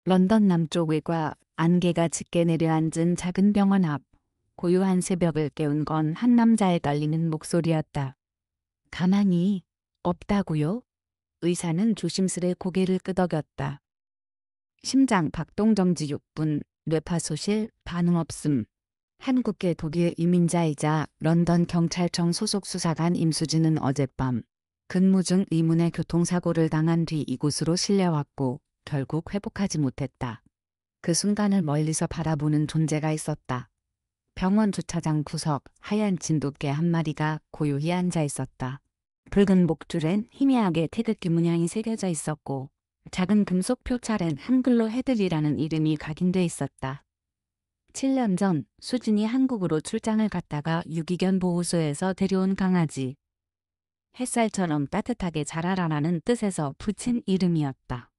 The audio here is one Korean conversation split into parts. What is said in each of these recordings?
런던 남쪽 외과 안개가 짙게 내려앉은 작은 병원 앞. 고요한 새벽을 깨운 건 한 남자의 떨리는 목소리였다. 가만히 없다고요? 의사는 조심스레 고개를 끄덕였다. 심장 박동 정지 6분, 뇌파소실, 반응 없음. 한국계 독일 이민자이자 런던 경찰청 소속 수사관 임수진은 어젯밤 근무 중 의문의 교통사고를 당한 뒤 이곳으로 실려왔고 결국 회복하지 못했다. 그 순간을 멀리서 바라보는 존재가 있었다. 병원 주차장 구석 하얀 진돗개 한 마리가 고요히 앉아 있었다. 붉은 목줄엔 희미하게 태극기 문양이 새겨져 있었고 작은 금속 표찰엔 한글로 헤들이라는 이름이 각인돼 있었다. 7년 전 수진이 한국으로 출장을 갔다가 유기견 보호소에서 데려온 강아지. 햇살처럼 따뜻하게 자라라라는 뜻에서 붙인 이름이었다.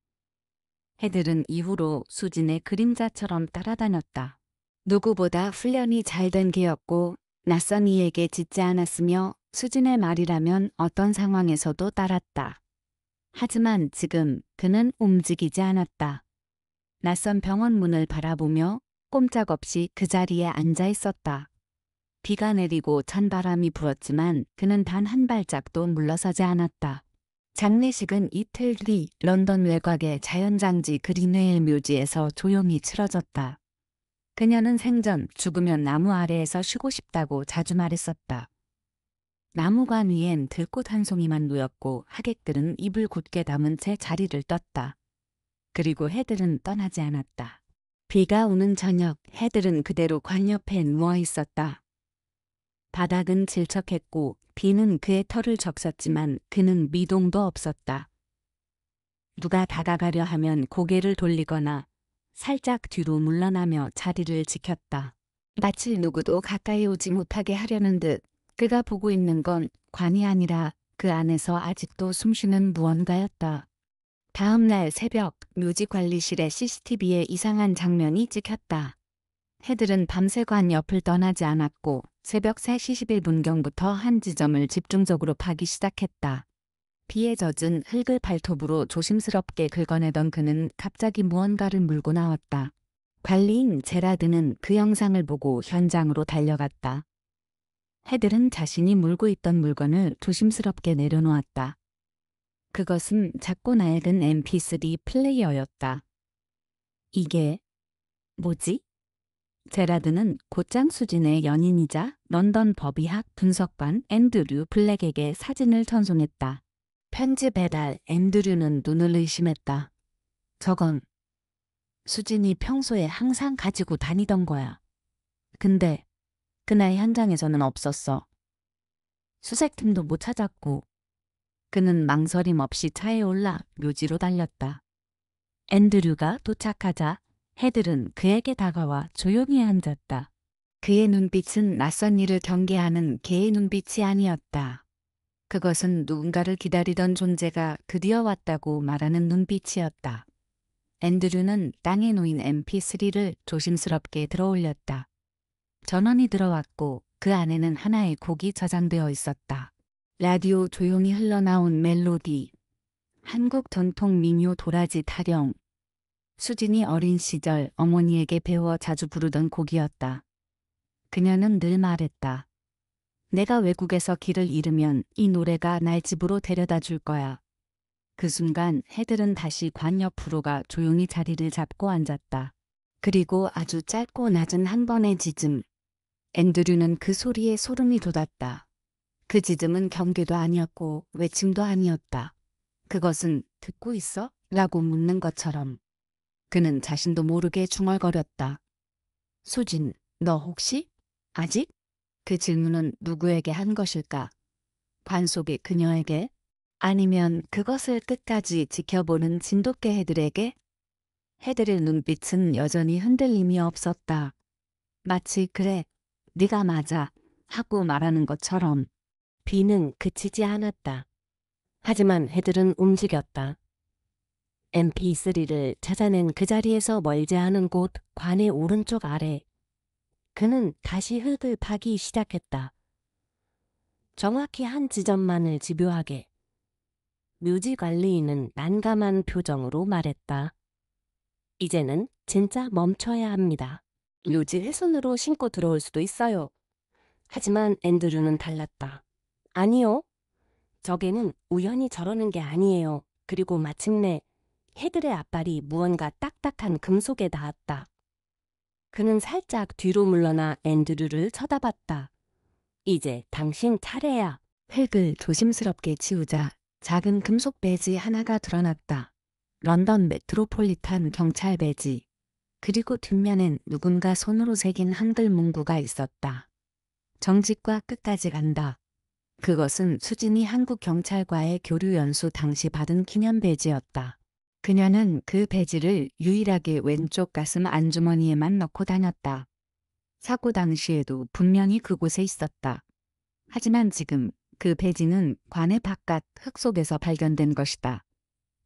해들은 이후로 수진의 그림자처럼 따라다녔다. 누구보다 훈련이 잘 된 개였고 낯선 이에게 짖지 않았으며 수진의 말이라면 어떤 상황에서도 따랐다. 하지만 지금 그는 움직이지 않았다. 낯선 병원 문을 바라보며 꼼짝없이 그 자리에 앉아 있었다. 비가 내리고 찬바람이 불었지만 그는 단 한 발짝도 물러서지 않았다. 장례식은 이틀 뒤 런던 외곽의 자연장지 그린웨일 묘지에서 조용히 치러졌다. 그녀는 생전 죽으면 나무 아래에서 쉬고 싶다고 자주 말했었다. 나무관 위엔 들꽃 한 송이만 놓였고 하객들은 입을 굳게 담은 채 자리를 떴다. 그리고 해들은 떠나지 않았다. 비가 오는 저녁 해들은 그대로 관 옆에 누워 있었다. 바닥은 질척했고 비는 그의 털을 적셨지만 그는 미동도 없었다. 누가 다가가려 하면 고개를 돌리거나 살짝 뒤로 물러나며 자리를 지켰다. 마치 누구도 가까이 오지 못하게 하려는 듯 그가 보고 있는 건 관이 아니라 그 안에서 아직도 숨쉬는 무언가였다. 다음 날 새벽 묘지 관리실의 CCTV에 이상한 장면이 찍혔다. 해들은 밤새 관 옆을 떠나지 않았고 새벽 3시 11분경부터 한 지점을 집중적으로 파기 시작했다. 비에 젖은 흙을 발톱으로 조심스럽게 긁어내던 그는 갑자기 무언가를 물고 나왔다. 관리인 제라드는 그 영상을 보고 현장으로 달려갔다. 해들은 자신이 물고 있던 물건을 조심스럽게 내려놓았다. 그것은 작고 낡은 MP3 플레이어였다. 이게 뭐지? 제라드는 곧장 수진의 연인이자 런던 법의학 분석관 앤드류 블랙에게 사진을 전송했다. 편지 배달 앤드류는 눈을 의심했다. 저건 수진이 평소에 항상 가지고 다니던 거야. 근데 그날 현장에서는 없었어. 수색팀도 못 찾았고 그는 망설임 없이 차에 올라 묘지로 달렸다. 앤드류가 도착하자 해들은 그에게 다가와 조용히 앉았다. 그의 눈빛은 낯선 일을 경계하는 개의 눈빛이 아니었다. 그것은 누군가를 기다리던 존재가 드디어 왔다고 말하는 눈빛이었다. 앤드류는 땅에 놓인 MP3를 조심스럽게 들어올렸다. 전원이 들어왔고 그 안에는 하나의 곡이 저장되어 있었다. 라디오 조용히 흘러나온 멜로디. 한국 전통 민요 도라지 타령. 수진이 어린 시절 어머니에게 배워 자주 부르던 곡이었다. 그녀는 늘 말했다. 내가 외국에서 길을 잃으면 이 노래가 날 집으로 데려다 줄 거야. 그 순간 해들은 다시 관 옆으로 가 조용히 자리를 잡고 앉았다. 그리고 아주 짧고 낮은 한 번의 짖음. 앤드류는 그 소리에 소름이 돋았다. 그 짖음은 경계도 아니었고 외침도 아니었다. 그것은 듣고 있어? 라고 묻는 것처럼. 그는 자신도 모르게 중얼거렸다. 수진, 너 혹시? 아직? 그 질문은 누구에게 한 것일까? 관 속의 그녀에게? 아니면 그것을 끝까지 지켜보는 진돗개 해들에게? 해들의 눈빛은 여전히 흔들림이 없었다. 마치 그래, 네가 맞아 하고 말하는 것처럼. 비는 그치지 않았다. 하지만 해들은 움직였다. MP3를 찾아낸 그 자리에서 멀지 않은 곳 관의 오른쪽 아래. 그는 다시 흙을 파기 시작했다. 정확히 한 지점만을 집요하게. 묘지 관리인은 난감한 표정으로 말했다. 이제는 진짜 멈춰야 합니다. 묘지 훼손으로 신고 들어올 수도 있어요. 하지만 앤드류는 달랐다. 아니요. 저게는 우연히 저러는 게 아니에요. 그리고 마침내 헤들의 앞발이 무언가 딱딱한 금속에 닿았다. 그는 살짝 뒤로 물러나 앤드류를 쳐다봤다. 이제 당신 차례야. 획을 조심스럽게 지우자 작은 금속 배지 하나가 드러났다. 런던 메트로폴리탄 경찰 배지. 그리고 뒷면엔 누군가 손으로 새긴 한글 문구가 있었다. 정직과 끝까지 간다. 그것은 수진이 한국 경찰과의 교류 연수 당시 받은 기념 배지였다. 그녀는 그 배지를 유일하게 왼쪽 가슴 안주머니에만 넣고 다녔다. 사고 당시에도 분명히 그곳에 있었다. 하지만 지금 그 배지는 관의 바깥 흙 속에서 발견된 것이다.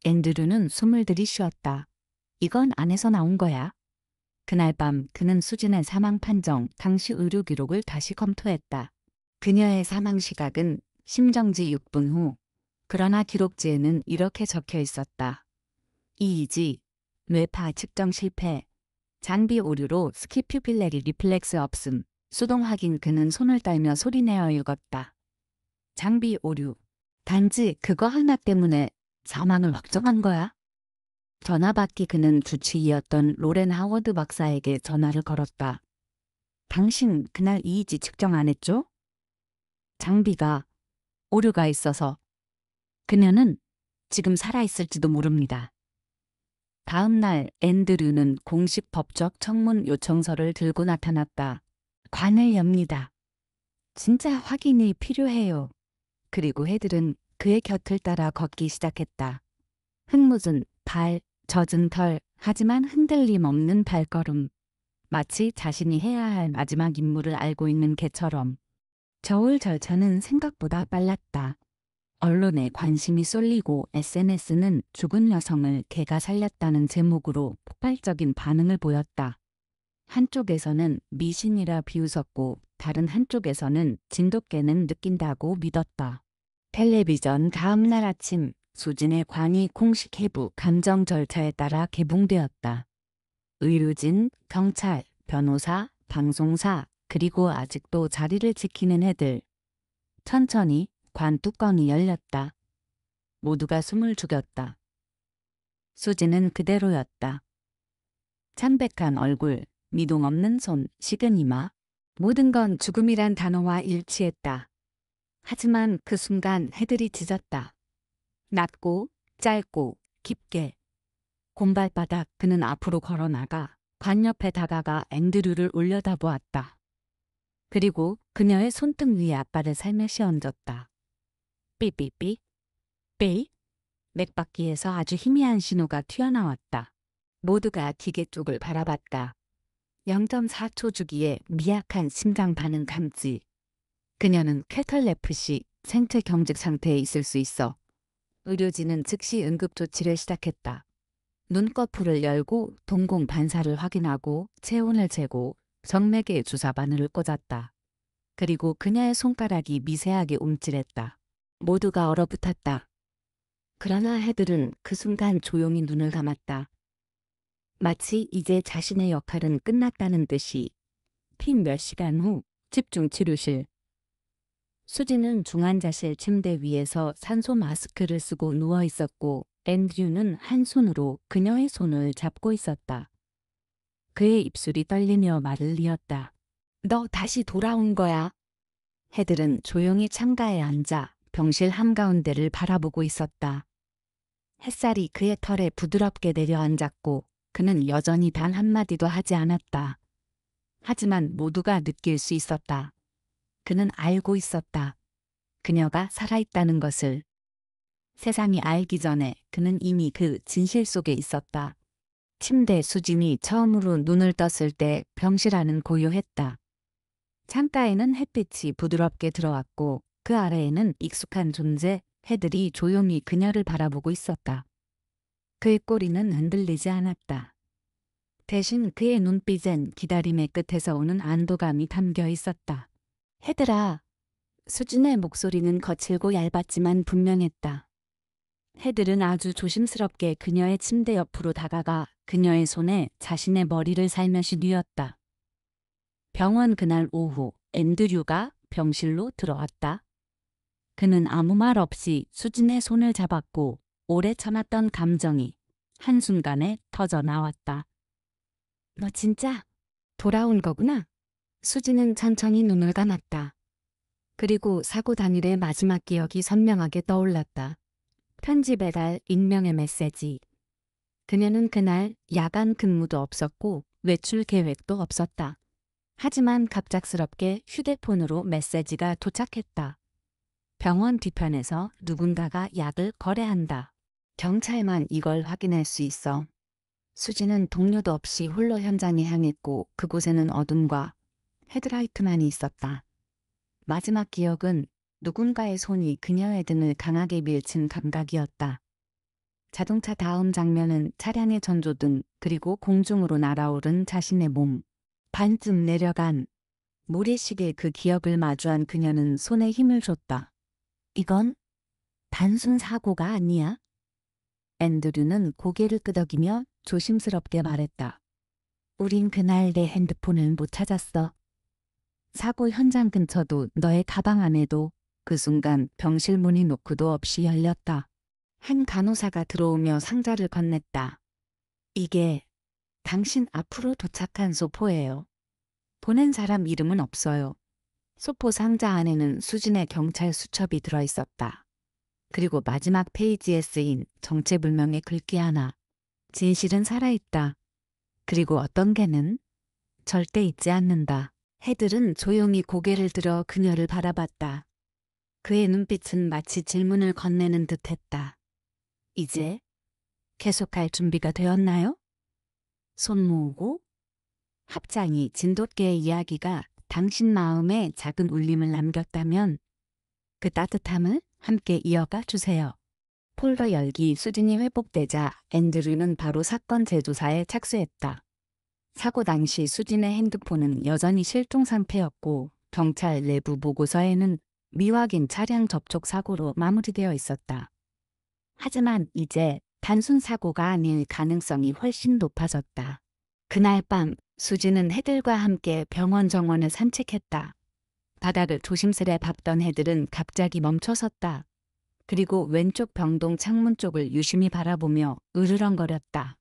앤드류는 숨을 들이쉬었다. 이건 안에서 나온 거야. 그날 밤 그는 수진의 사망 판정 당시 의료 기록을 다시 검토했다. 그녀의 사망 시각은 심정지 6분 후. 그러나 기록지에는 이렇게 적혀 있었다. 이이지, 뇌파 측정 실패, 장비 오류로 스키퓨필레리 리플렉스 없음, 수동 확인. 그는 손을 떨며 소리내어 읽었다. 장비 오류. 단지 그거 하나 때문에 사망을 확정한 거야? 전화 받기. 그는 주치의였던 로렌 하워드 박사에게 전화를 걸었다. 당신 그날 이이지 측정 안 했죠? 장비가 오류가 있어서 그녀는 지금 살아있을지도 모릅니다. 다음 날 앤드류는 공식 법적 청문 요청서를 들고 나타났다. 관을 엽니다. 진짜 확인이 필요해요. 그리고 해들은 그의 곁을 따라 걷기 시작했다. 흙묻은 발, 젖은 털, 하지만 흔들림 없는 발걸음. 마치 자신이 해야 할 마지막 임무를 알고 있는 개처럼. 저울 절차는 생각보다 빨랐다. 언론에 관심이 쏠리고 SNS는 죽은 여성을 개가 살렸다는 제목으로 폭발적인 반응을 보였다. 한쪽에서는 미신이라 비웃었고 다른 한쪽에서는 진돗개는 느낀다고 믿었다. 텔레비전 다음 날 아침 수진의 관이 공식 해부 감정 절차에 따라 개봉되었다. 의료진, 경찰, 변호사, 방송사, 그리고 아직도 자리를 지키는 애들. 천천히 관 뚜껑이 열렸다. 모두가 숨을 죽였다. 수지는 그대로였다. 창백한 얼굴, 미동 없는 손, 식은 이마. 모든 건 죽음이란 단어와 일치했다. 하지만 그 순간 해들이 짖었다. 낮고 짧고 깊게. 곰발바닥. 그는 앞으로 걸어나가 관 옆에 다가가 앤드류를 올려다보았다. 그리고 그녀의 손등 위에 앞발을 살며시 얹었다. 삐삐삐. 삐. 맥박기에서 아주 희미한 신호가 튀어나왔다. 모두가 기계 쪽을 바라봤다. 0.4초 주기의 미약한 심장 반응 감지. 그녀는 캐털레프시 생체 경직 상태에 있을 수 있어. 의료진은 즉시 응급조치를 시작했다. 눈꺼풀을 열고 동공 반사를 확인하고 체온을 재고 정맥에 주사 바늘을 꽂았다. 그리고 그녀의 손가락이 미세하게 움찔했다. 모두가 얼어붙었다. 그러나 해들은 그 순간 조용히 눈을 감았다. 마치 이제 자신의 역할은 끝났다는 듯이. 핀 몇 시간 후 집중 치료실. 수지는 중환자실 침대 위에서 산소 마스크를 쓰고 누워 있었고 앤드류는 한 손으로 그녀의 손을 잡고 있었다. 그의 입술이 떨리며 말을 이었다. 너 다시 돌아온 거야. 해들은 조용히 창가에 앉아 병실 한가운데를 바라보고 있었다. 햇살이 그의 털에 부드럽게 내려앉았고 그는 여전히 단 한마디도 하지 않았다. 하지만 모두가 느낄 수 있었다. 그는 알고 있었다. 그녀가 살아있다는 것을. 세상이 알기 전에 그는 이미 그 진실 속에 있었다. 침대. 수진이 처음으로 눈을 떴을 때 병실 안은 고요했다. 창가에는 햇빛이 부드럽게 들어왔고 그 아래에는 익숙한 존재, 해들이 조용히 그녀를 바라보고 있었다. 그의 꼬리는 흔들리지 않았다. 대신 그의 눈빛엔 기다림의 끝에서 오는 안도감이 담겨 있었다. 해들아. 수진의 목소리는 거칠고 얇았지만 분명했다. 헤들은 아주 조심스럽게 그녀의 침대 옆으로 다가가 그녀의 손에 자신의 머리를 살며시 뉘었다. 병원 그날 오후 앤드류가 병실로 들어왔다. 그는 아무 말 없이 수진의 손을 잡았고 오래 참았던 감정이 한순간에 터져 나왔다. 너 진짜 돌아온 거구나. 수진은 천천히 눈을 감았다. 그리고 사고 당일의 마지막 기억이 선명하게 떠올랐다. 편지 배달 익명의 메시지. 그녀는 그날 야간 근무도 없었고 외출 계획도 없었다. 하지만 갑작스럽게 휴대폰으로 메시지가 도착했다. 병원 뒤편에서 누군가가 약을 거래한다. 경찰만 이걸 확인할 수 있어. 수지는 동료도 없이 홀로 현장에 향했고 그곳에는 어둠과 헤드라이트만이 있었다. 마지막 기억은 누군가의 손이 그녀의 등을 강하게 밀친 감각이었다. 자동차 다음 장면은 차량의 전조등 그리고 공중으로 날아오른 자신의 몸. 반쯤 내려간 모래시계 그 기억을 마주한 그녀는 손에 힘을 줬다. 이건 단순 사고가 아니야. 앤드류는 고개를 끄덕이며 조심스럽게 말했다. 우린 그날 내 핸드폰을 못 찾았어. 사고 현장 근처도 너의 가방 안에도 그 순간 병실 문이 노크도 없이 열렸다. 한 간호사가 들어오며 상자를 건넸다. 이게 당신 앞으로 도착한 소포예요. 보낸 사람 이름은 없어요. 소포 상자 안에는 수진의 경찰 수첩이 들어있었다. 그리고 마지막 페이지에 쓰인 정체불명의 글귀 하나. 진실은 살아있다. 그리고 어떤 개는 절대 잊지 않는다. 헤들은 조용히 고개를 들어 그녀를 바라봤다. 그의 눈빛은 마치 질문을 건네는 듯했다. 이제 계속할 준비가 되었나요? 손 모으고 합장이 진돗개의 이야기가 당신 마음에 작은 울림을 남겼다면 그 따뜻함을 함께 이어가 주세요. 폴더 열기 수진이 회복되자 앤드류는 바로 사건 재조사에 착수했다. 사고 당시 수진의 핸드폰은 여전히 실종 상태였고 경찰 내부 보고서에는 미확인 차량 접촉 사고로 마무리되어 있었다. 하지만 이제 단순 사고가 아닐 가능성이 훨씬 높아졌다. 그날 밤 수진은 헤들과 함께 병원 정원을 산책했다. 바닥을 조심스레 밟던 헤들은 갑자기 멈춰섰다. 그리고 왼쪽 병동 창문 쪽을 유심히 바라보며 으르렁거렸다.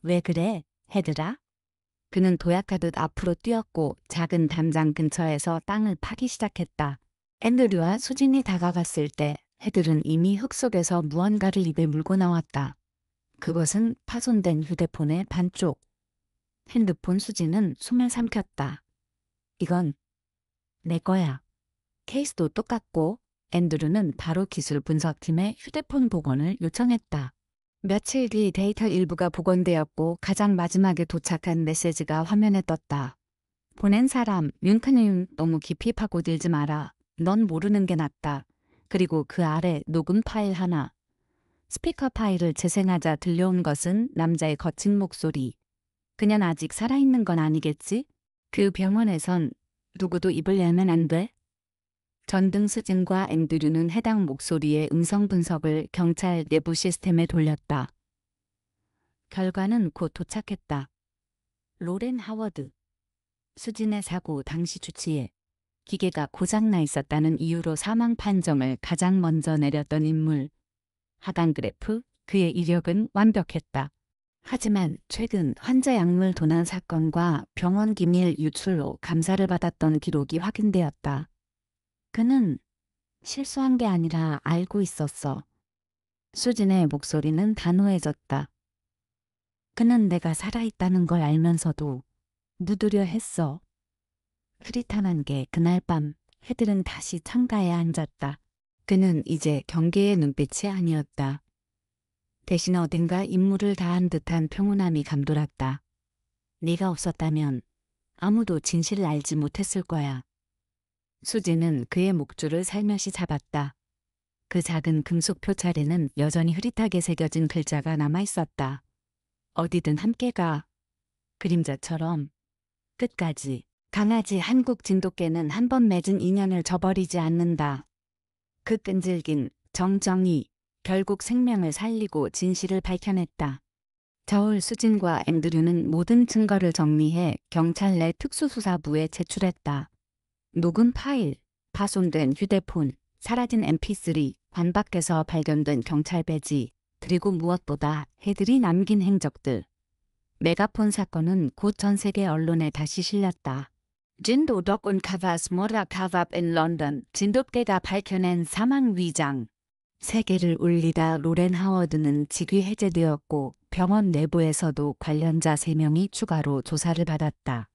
왜 그래, 헤들아? 그는 도약하듯 앞으로 뛰었고 작은 담장 근처에서 땅을 파기 시작했다. 앤드류와 수진이 다가갔을 때 헤들은 이미 흙 속에서 무언가를 입에 물고 나왔다. 그것은 파손된 휴대폰의 반쪽. 핸드폰 수진은 숨을 삼켰다. 이건 내 거야. 케이스도 똑같고 앤드류는 바로 기술 분석팀에 휴대폰 복원을 요청했다. 며칠 뒤 데이터 일부가 복원되었고 가장 마지막에 도착한 메시지가 화면에 떴다. 보낸 사람 윤카님 너무 깊이 파고들지 마라. 넌 모르는 게 낫다. 그리고 그 아래 녹음 파일 하나. 스피커 파일을 재생하자 들려온 것은 남자의 거친 목소리. 그녀는 아직 살아있는 건 아니겠지? 그 병원에선 누구도 입을 열면 안 돼. 전등 수진과 앤드류는 해당 목소리의 음성 분석을 경찰 내부 시스템에 돌렸다. 결과는 곧 도착했다. 로렌 하워드. 수진의 사고 당시 주치에 기계가 고장나 있었다는 이유로 사망 판정을 가장 먼저 내렸던 인물. 하강 그래프, 그의 이력은 완벽했다. 하지만 최근 환자 약물 도난 사건과 병원 기밀 유출로 감사를 받았던 기록이 확인되었다. 그는 실수한 게 아니라 알고 있었어. 수진의 목소리는 단호해졌다. 그는 내가 살아있다는 걸 알면서도 묻으려 했어. 흐릿한 게 그날 밤 헤들은 다시 창가에 앉았다. 그는 이제 경계의 눈빛이 아니었다. 대신 어딘가 임무를 다한 듯한 평온함이 감돌았다. 네가 없었다면 아무도 진실을 알지 못했을 거야. 수지는 그의 목줄을 살며시 잡았다. 그 작은 금속 표찰에는 여전히 흐릿하게 새겨진 글자가 남아있었다. 어디든 함께 가. 그림자처럼. 끝까지. 강아지 한국 진돗개는 한 번 맺은 인연을 저버리지 않는다. 그 끈질긴 정정이 결국 생명을 살리고 진실을 밝혀냈다. 저울 수진과 앤드류는 모든 증거를 정리해 경찰 내 특수수사부에 제출했다. 녹음 파일, 파손된 휴대폰, 사라진 mp3, 관 밖에서 발견된 경찰 배지, 그리고 무엇보다 해들이 남긴 행적들. 메가폰 사건은 곧 전 세계 언론에 다시 실렸다. 진도덕 uncovers murder cover-up in London. 진돗개가 밝혀낸 사망 위장. 세계를 울리다 로렌 하워드는 직위 해제되었고 병원 내부에서도 관련자 3명이 추가로 조사를 받았다.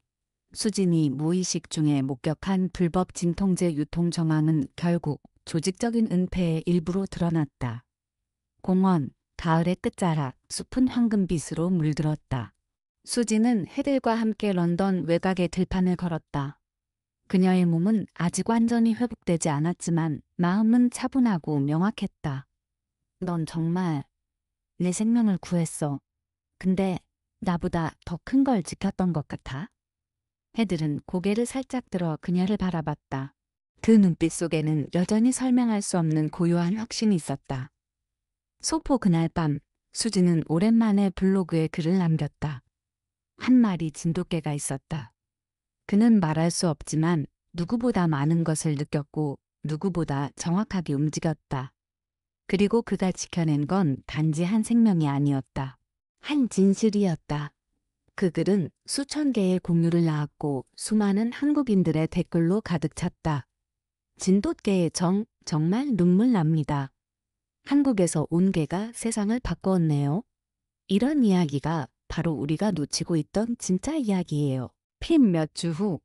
수진이 무의식 중에 목격한 불법 진통제 유통 정황은 결국 조직적인 은폐의 일부로 드러났다. 공원, 가을의 끝자락, 숲은 황금빛으로 물들었다. 수진은 해들과 함께 런던 외곽의 들판을 걸었다. 그녀의 몸은 아직 완전히 회복되지 않았지만 마음은 차분하고 명확했다. 넌 정말 내 생명을 구했어. 근데 나보다 더 큰 걸 지켰던 것 같아. 해들은 고개를 살짝 들어 그녀를 바라봤다. 그 눈빛 속에는 여전히 설명할 수 없는 고요한 확신이 있었다. 소포 그날 밤, 수지는 오랜만에 블로그에 글을 남겼다. 한 마리 진돗개가 있었다. 그는 말할 수 없지만 누구보다 많은 것을 느꼈고 누구보다 정확하게 움직였다. 그리고 그가 지켜낸 건 단지 한 생명이 아니었다. 한 진실이었다. 그 글은 수천 개의 공유를 낳았고 수많은 한국인들의 댓글로 가득 찼다. 진돗개의 정말 눈물 납니다. 한국에서 온 개가 세상을 바꾸었네요. 이런 이야기가 바로 우리가 놓치고 있던 진짜 이야기예요. 핀 몇 주 후,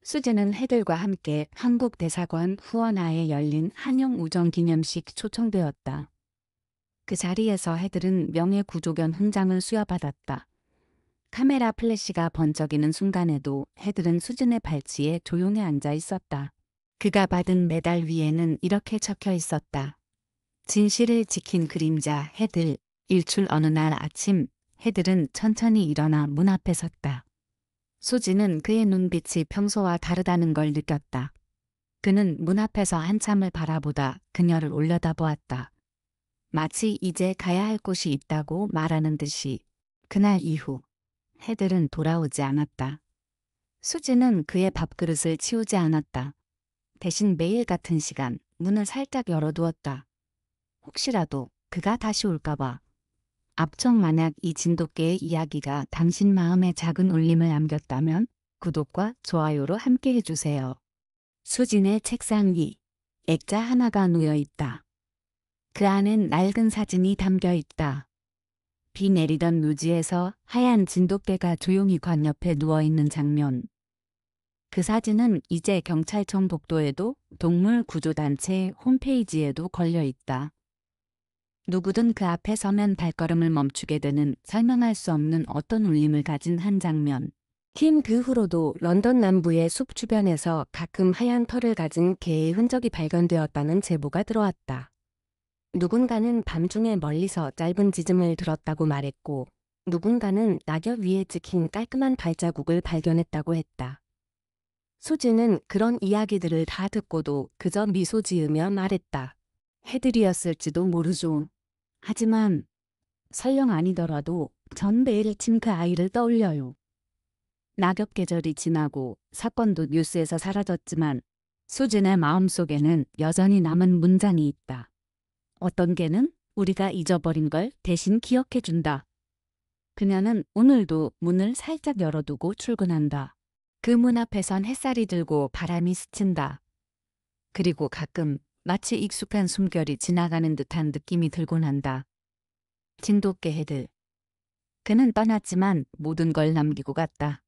수지는 해들과 함께 한국 대사관 후원하에 열린 한영우정기념식 초청되었다. 그 자리에서 해들은 명예구조견 훈장을 수여받았다. 카메라 플래시가 번쩍이는 순간에도 해들은 수진의 발치에 조용히 앉아 있었다. 그가 받은 메달 위에는 이렇게 적혀 있었다. 진실을 지킨 그림자 해들. 일출 어느 날 아침, 해들은 천천히 일어나 문 앞에 섰다. 수지는 그의 눈빛이 평소와 다르다는 걸 느꼈다. 그는 문 앞에서 한참을 바라보다 그녀를 올려다보았다. 마치 이제 가야 할 곳이 있다고 말하는 듯이. 그날 이후 해들은 돌아오지 않았다. 수지는 그의 밥그릇을 치우지 않았다. 대신 매일 같은 시간 문을 살짝 열어두었다. 혹시라도 그가 다시 올까봐. 앞쪽 만약 이 진돗개의 이야기가 당신 마음에 작은 울림을 남겼다면 구독과 좋아요로 함께 해주세요. 수진의 책상 위 액자 하나가 놓여 있다. 그 안엔 낡은 사진이 담겨 있다. 비 내리던 묘지에서 하얀 진돗개가 조용히 관 옆에 누워있는 장면. 그 사진은 이제 경찰청 복도에도 동물구조단체 홈페이지에도 걸려 있다. 누구든 그 앞에 서면 발걸음을 멈추게 되는 설명할 수 없는 어떤 울림을 가진 한 장면. 긴 그 후로도 런던 남부의 숲 주변에서 가끔 하얀 털을 가진 개의 흔적이 발견되었다는 제보가 들어왔다. 누군가는 밤중에 멀리서 짧은 짖음을 들었다고 말했고 누군가는 낙엽 위에 찍힌 깔끔한 발자국을 발견했다고 했다. 수지는 그런 이야기들을 다 듣고도 그저 미소 지으며 말했다. 해들이었을지도 모르죠. 하지만 설령 아니더라도 전 매일 아침 그 아이를 떠올려요. 낙엽 계절이 지나고 사건도 뉴스에서 사라졌지만 수진의 마음속에는 여전히 남은 문장이 있다. 어떤 개는 우리가 잊어버린 걸 대신 기억해준다. 그녀는 오늘도 문을 살짝 열어두고 출근한다. 그 문 앞에선 햇살이 들고 바람이 스친다. 그리고 가끔 마치 익숙한 숨결이 지나가는 듯한 느낌이 들곤 한다. 진돗개 해들. 그는 떠났지만 모든 걸 남기고 갔다.